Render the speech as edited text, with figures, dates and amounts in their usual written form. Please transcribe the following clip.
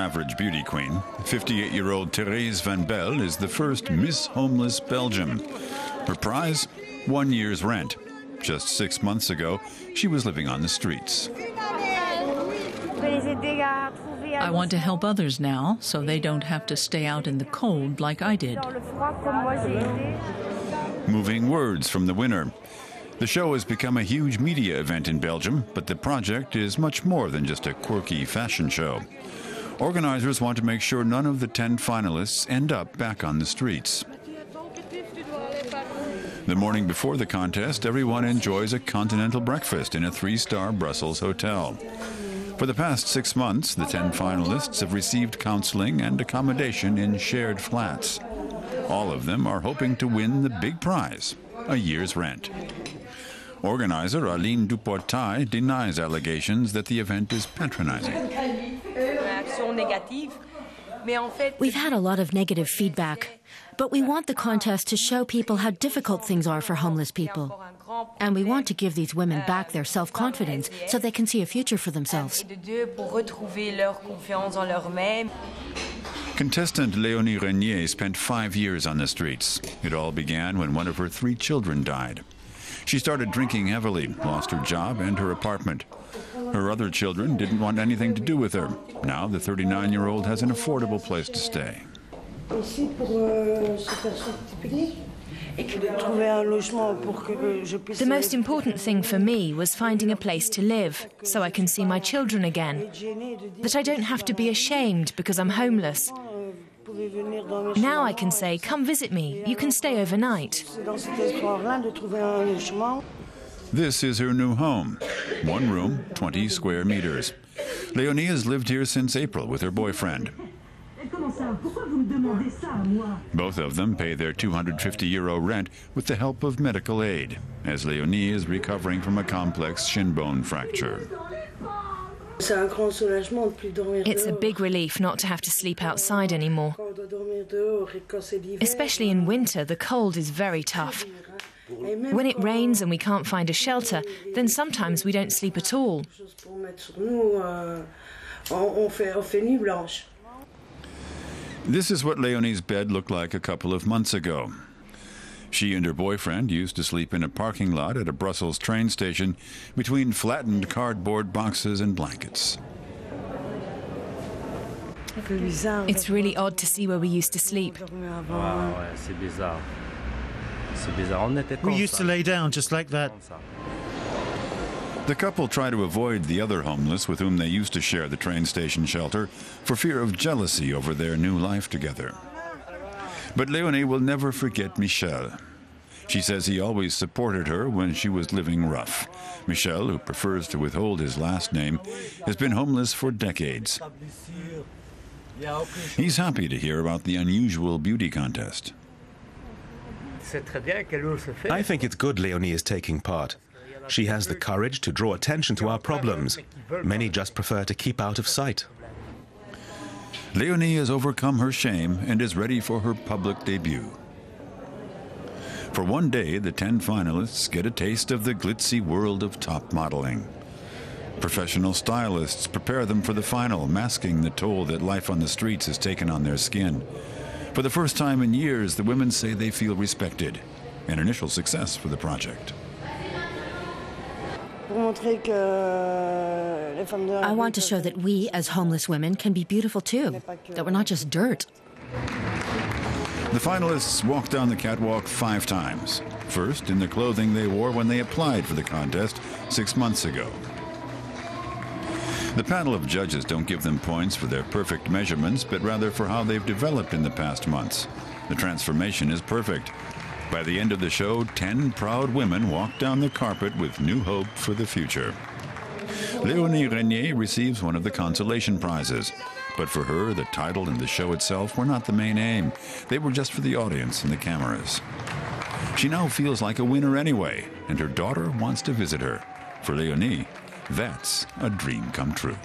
average beauty queen. 58-year-old Therese van Belle is the first Miss Homeless Belgium. Her prize? 1 year's rent. Just 6 months ago, she was living on the streets. I want to help others now, so they don't have to stay out in the cold like I did. Moving words from the winner. The show has become a huge media event in Belgium, but the project is much more than just a quirky fashion show. Organizers want to make sure none of the 10 finalists end up back on the streets. The morning before the contest, everyone enjoys a continental breakfast in a 3-star Brussels hotel. For the past 6 months, the 10 finalists have received counseling and accommodation in shared flats. All of them are hoping to win the big prize, a year's rent. Organizer Aline Duportail denies allegations that the event is patronizing. We've had a lot of negative feedback, but we want the contest to show people how difficult things are for homeless people. And we want to give these women back their self-confidence so they can see a future for themselves. Contestant Leonie Reniers spent 5 years on the streets. It all began when one of her 3 children died. She started drinking heavily, lost her job and her apartment. Her other children didn't want anything to do with her. Now the 39-year-old has an affordable place to stay. The most important thing for me was finding a place to live, so I can see my children again. That I don't have to be ashamed because I'm homeless. Now I can say, come visit me, you can stay overnight. This is her new home. 1 room, 20 square meters. Leonie has lived here since April with her boyfriend. Both of them pay their €250 rent with the help of medical aid, as Leonie is recovering from a complex shin bone fracture. It's a big relief not to have to sleep outside anymore. Especially in winter, the cold is very tough. When it rains and we can't find a shelter, then sometimes we don't sleep at all. This is what Leonie's bed looked like a couple of months ago. She and her boyfriend used to sleep in a parking lot at a Brussels train station between flattened cardboard boxes and blankets. It's really odd to see where we used to sleep. We used to lay down just like that. The couple try to avoid the other homeless with whom they used to share the train station shelter for fear of jealousy over their new life together. But Leonie will never forget Michel. She says he always supported her when she was living rough. Michel, who prefers to withhold his last name, has been homeless for decades. He's happy to hear about the unusual beauty contest. I think it's good Leonie is taking part. She has the courage to draw attention to our problems. Many just prefer to keep out of sight. Leonie has overcome her shame and is ready for her public debut. For one day, the 10 finalists get a taste of the glitzy world of top modeling. Professional stylists prepare them for the final, masking the toll that life on the streets has taken on their skin. For the first time in years, the women say they feel respected, an initial success for the project. I want to show that we, as homeless women, can be beautiful too, that we're not just dirt. The finalists walked down the catwalk 5 times. First, in the clothing they wore when they applied for the contest 6 months ago. The panel of judges don't give them points for their perfect measurements, but rather for how they've developed in the past months. The transformation is perfect. By the end of the show, 10 proud women walk down the carpet with new hope for the future. Leonie Reniers receives one of the consolation prizes. But for her, the title and the show itself were not the main aim. They were just for the audience and the cameras. She now feels like a winner anyway, and her daughter wants to visit her. For Leonie, that's a dream come true.